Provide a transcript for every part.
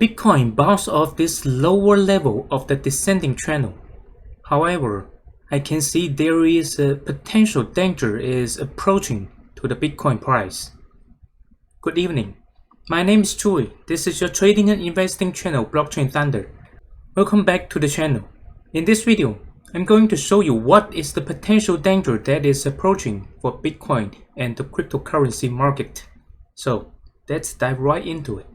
Bitcoin bounced off this lower level of the descending channel. However, I can see there is a potential danger is approaching to the Bitcoin price. Good evening. My name is Choi. This is your trading and investing channel, Blockchain Thunder. Welcome back to the channel. In this video, I'm going to show you what is the potential danger that is approaching for Bitcoin and the cryptocurrency market. So let's dive right into it.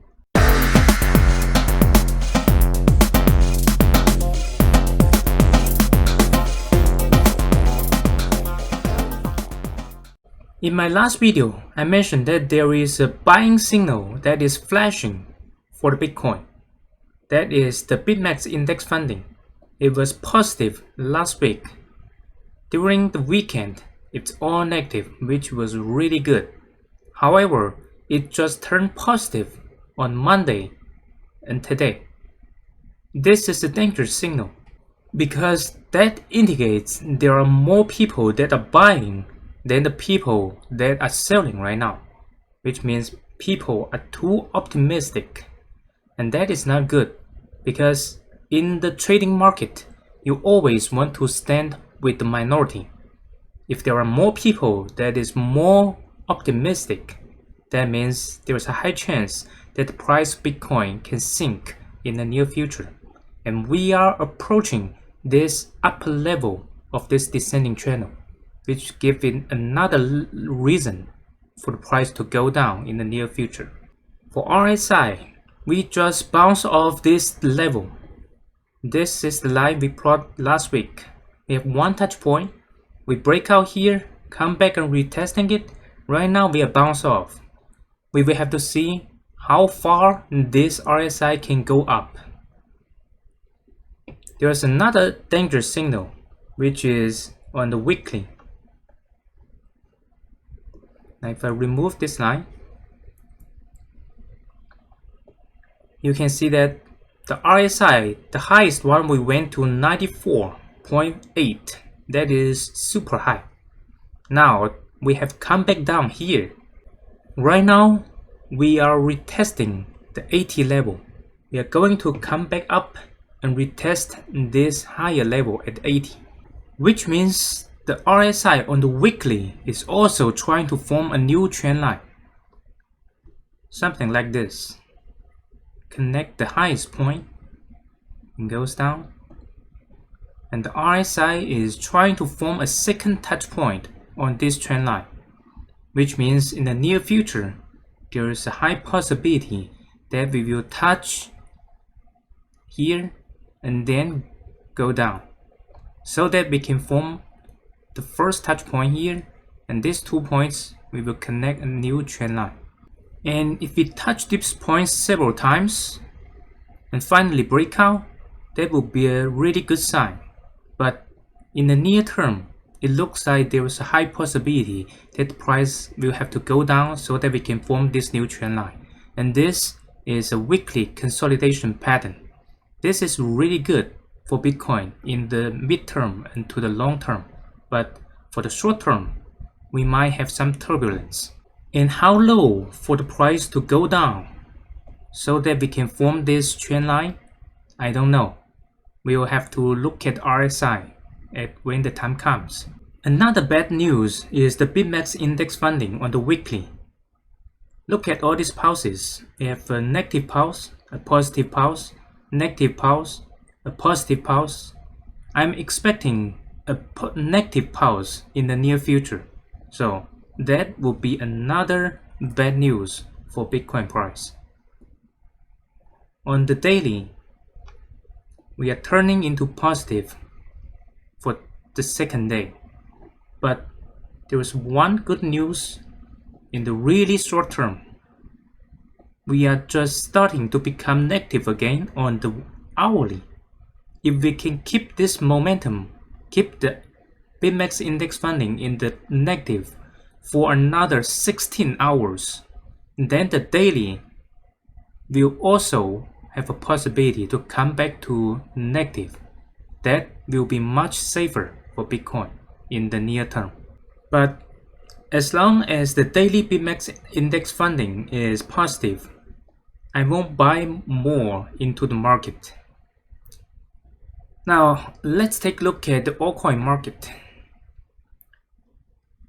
In my last video, I mentioned that there is a buying signal that is flashing for the Bitcoin. That is the BitMEX index funding. It was positive last week. During the weekend, it's all negative, which was really good. However, it just turned positive on Monday and today. This is a dangerous signal because that indicates there are more people that are buying than the people that are selling right now, which means people are too optimistic, and that is not good because in the trading market you always want to stand with the minority. If there are more people that is more optimistic, that means there is a high chance that the price of Bitcoin can sink in the near future, and we are approaching this upper level of this descending channel, which gives it another reason for the price to go down in the near future. For RSI, we just bounced off this level. This is the line we plot last week. We have one touch point. We break out here, come back and retesting it. Right now we are bounced off. We will have to see how far this RSI can go up. There is another dangerous signal, which is on the weekly. Now if I remove this line, you can see that the RSI, the highest one, we went to 94.8. That is super high. Now we have come back down here. Right now we are retesting the 80 level. We are going to come back up and retest this higher level at 80, which means the RSI on the weekly is also trying to form a new trend line. Something like this. Connect the highest point and goes down. And the RSI is trying to form a second touch point on this trend line, which means in the near future, there is a high possibility that we will touch here and then go down, so that we can form the first touch point here, and these 2 points we will connect a new trend line. And if we touch these points several times and finally break out, that will be a really good sign. But in the near term, it looks like there is a high possibility that the price will have to go down so that we can form this new trend line. And this is a weekly consolidation pattern. This is really good for Bitcoin in the midterm and to the long term. But for the short term, we might have some turbulence. And how low for the price to go down so that we can form this trend line? I don't know. We will have to look at RSI when the time comes. Another bad news is the BitMEX index funding on the weekly. Look at all these pulses. We have a negative pulse, a positive pulse, negative pulse, a positive pulse. I'm expecting a negative pulse in the near future, so that will be another bad news for Bitcoin price. On the daily, we are turning into positive for the second day, but there is one good news in the really short term. We are just starting to become negative again on the hourly. If we can keep this momentum, keep the BitMEX index funding in the negative for another 16 hours, then the daily will also have a possibility to come back to negative. That will be much safer for Bitcoin in the near term. But as long as the daily BitMEX index funding is positive, I won't buy more into the market. Now, let's take a look at the altcoin market.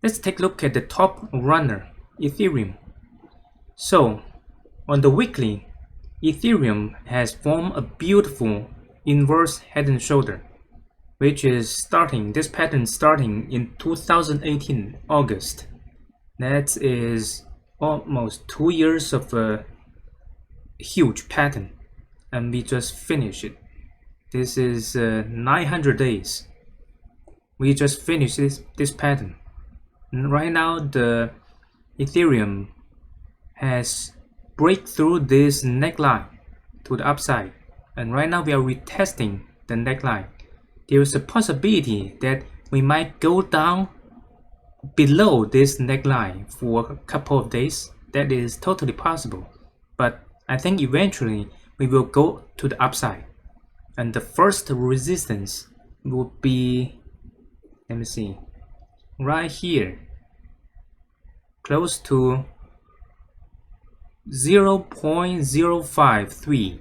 Let's take a look at the top runner, Ethereum. So, on the weekly, Ethereum has formed a beautiful inverse head and shoulder, which is this pattern starting in 2018 August. That is almost 2 years of a huge pattern, and we just finished it. This is 900 days. We just finished this pattern. And right now, the Ethereum has break through this neckline to the upside, and right now we are retesting the neckline. There is a possibility that we might go down below this neckline for a couple of days. That is totally possible, but I think eventually we will go to the upside, and the first resistance will be, let me see, right here, close to 0.053.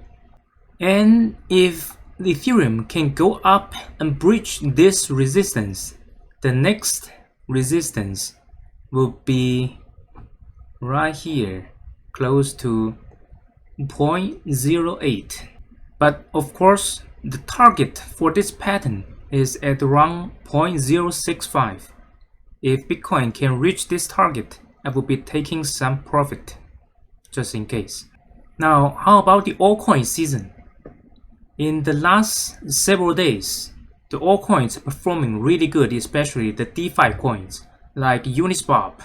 And if Ethereum can go up and breach this resistance, the next resistance will be right here, close to 0.08. But of course, the target for this pattern is at around 0.065. If Bitcoin can reach this target, I will be taking some profit, just in case. Now, how about the altcoin season? In the last several days, the altcoins are performing really good, especially the DeFi coins like Uniswap.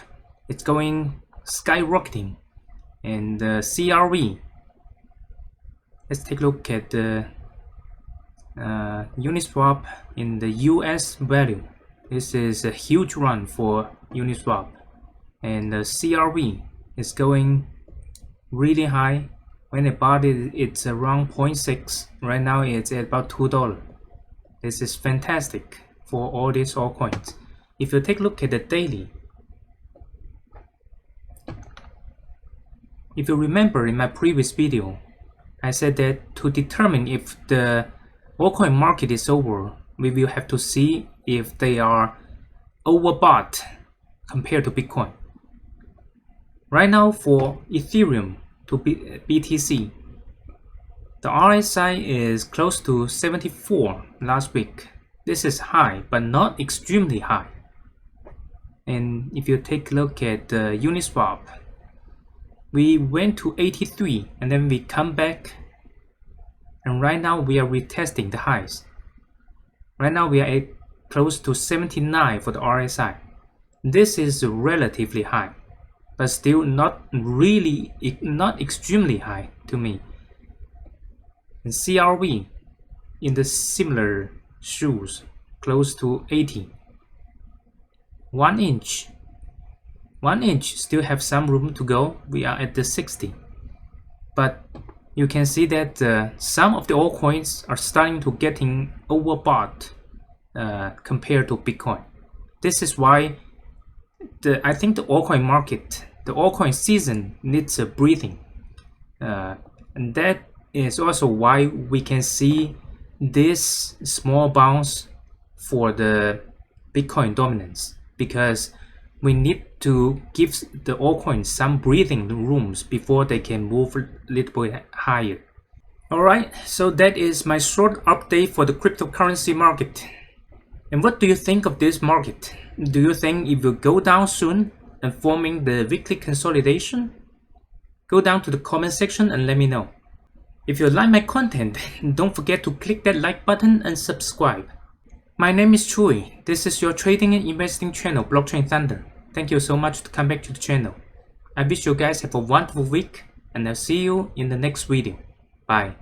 It's going skyrocketing, and the CRV. Let's take a look at the Uniswap in the US value. This is a huge run for Uniswap, and the CRV is going really high. When I bought it, it's around 0.6. Right now it's at about $2. This is fantastic for all these altcoins. If you take a look at the daily, if you remember in my previous video, I said that to determine if the altcoin market is over, we will have to see if they are overbought compared to Bitcoin. Right now for Ethereum to BTC, the RSI is close to 74 last week. This is high, but not extremely high. And if you take a look at Uniswap, we went to 83 and then we come back, and right now we are retesting the highs. Right now we are at close to 79 for the RSI. This is relatively high, but still not extremely high to me. And CRV in the similar shoes, close to 80. 1 inch still have some room to go. We are at the 60, but you can see that some of the altcoins are starting to getting overbought compared to Bitcoin. This is why I think the altcoin market, the altcoin season needs a breathing, and that is also why we can see this small bounce for the Bitcoin dominance, because we need to give the altcoins some breathing rooms before they can move a little bit higher. Alright, so that is my short update for the cryptocurrency market. And what do you think of this market? Do you think it will go down soon and forming the weekly consolidation? Go down to the comment section and let me know. If you like my content, don't forget to click that like button and subscribe. My name is Chui. This is your trading and investing channel, Blockchain Thunder. Thank you so much to come back to the channel. I wish you guys have a wonderful week, and I'll see you in the next video. Bye.